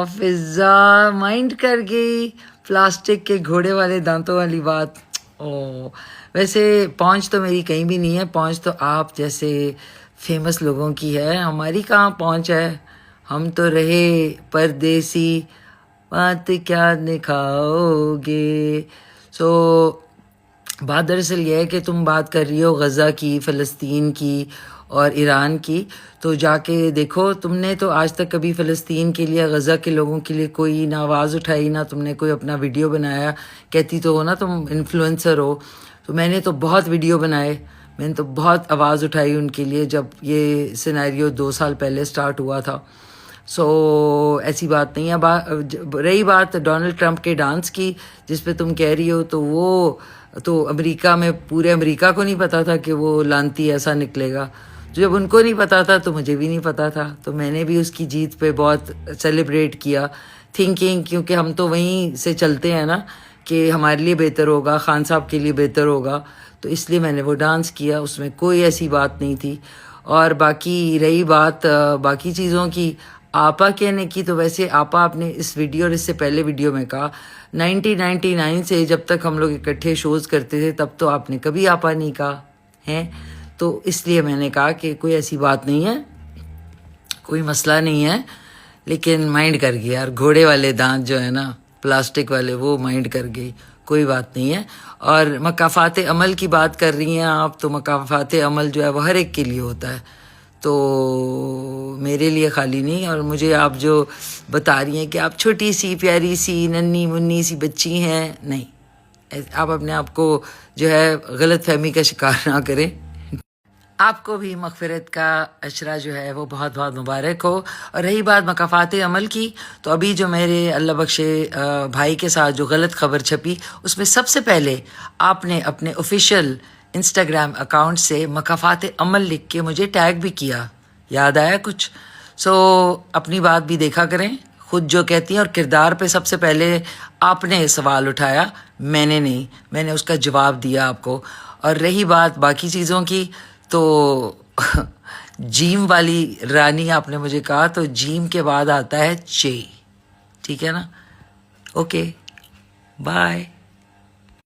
فضا مائنڈ کر گئی پلاسٹک کے گھوڑے والے دانتوں والی بات. ویسے پہنچ تو میری کہیں بھی نہیں ہے، پہنچ تو آپ جیسے فیمس لوگوں کی ہے، ہماری کہاں پہنچ ہے. ہم تو رہے پردیسی، بات کیا دکھاؤ گے. بات دراصل یہ ہے کہ تم بات کر رہی ہو غزہ کی، فلسطین کی اور ایران کی، تو جا کے دیکھو. تم نے تو آج تک کبھی فلسطین کے لیے، غزہ کے لوگوں کے لیے کوئی نہ آواز اٹھائی، نہ تم نے کوئی اپنا ویڈیو بنایا. کہتی تو ہو نا تم انفلوئنسر ہو، تو میں نے تو بہت ویڈیو بنائے، میں نے تو بہت آواز اٹھائی ان کے لیے جب یہ سینیریو 2 سال پہلے سٹارٹ ہوا تھا. ایسی بات نہیں ہے. رہی بات ڈونلڈ ٹرمپ کے ڈانس کی جس پہ تم کہہ رہی ہو، تو وہ تو امریکہ میں پورے امریکہ کو نہیں پتا تھا کہ وہ لانتی ایسا نکلے گا. جب ان کو نہیں پتا تھا تو مجھے بھی نہیں پتا تھا، تو میں نے بھی اس کی جیت پہ بہت سیلیبریٹ کیا، تھنکنگ کیونکہ ہم تو وہیں سے چلتے ہیں نا کہ ہمارے لیے بہتر ہوگا، خان صاحب کے لیے بہتر ہوگا، تو اس لیے میں نے وہ ڈانس کیا. اس میں کوئی ایسی بات نہیں تھی. اور باقی رہی بات باقی چیزوں کی، آپا کہنے کی، تو ویسے آپا آپ نے اس ویڈیو اور اس سے پہلے ویڈیو میں کہا 1999 سے جب تک ہم لوگ اکٹھے شوز کرتے تھے تب تو آپ نے کبھی آپا نہیں کہا ہے. تو اس لیے میں نے کہا کہ کوئی ایسی بات نہیں ہے، کوئی مسئلہ نہیں ہے. لیکن مائنڈ کر گئی یار، گھوڑے والے دانت جو ہے نا پلاسٹک والے، وہ مائنڈ کر گئی، کوئی بات نہیں ہے. اور مکافات عمل کی بات کر رہی ہیں آپ، تو مکافات عمل جو ہے وہ ہر ایک کے لیے ہوتا ہے، تو میرے لیے خالی نہیں. اور مجھے آپ جو بتا رہی ہیں کہ آپ چھوٹی سی پیاری سی ننھی منی سی بچی ہیں، نہیں، آپ اپنے آپ کو جو ہے غلط فہمی کا شکار نہ کریں. آپ کو بھی مغفرت کا عشرہ جو ہے وہ بہت بہت مبارک ہو. اور رہی بات مکافات عمل کی، تو ابھی جو میرے اللہ بخشے بھائی کے ساتھ جو غلط خبر چھپی، اس میں سب سے پہلے آپ نے اپنے آفیشیل انسٹاگرام اکاؤنٹ سے مکافات عمل لکھ کے مجھے ٹیگ بھی کیا، یاد آیا کچھ؟ اپنی بات بھی دیکھا کریں، خود جو کہتی ہیں. اور کردار پہ سب سے پہلے آپ نے سوال اٹھایا، میں نے نہیں، میں نے اس کا جواب دیا آپ کو. اور رہی بات باقی چیزوں کی، تو جیم والی رانی آپ نے مجھے کہا، تو جیم کے بعد آتا ہے چے، ٹھیک ہے نا؟ Okay, bye.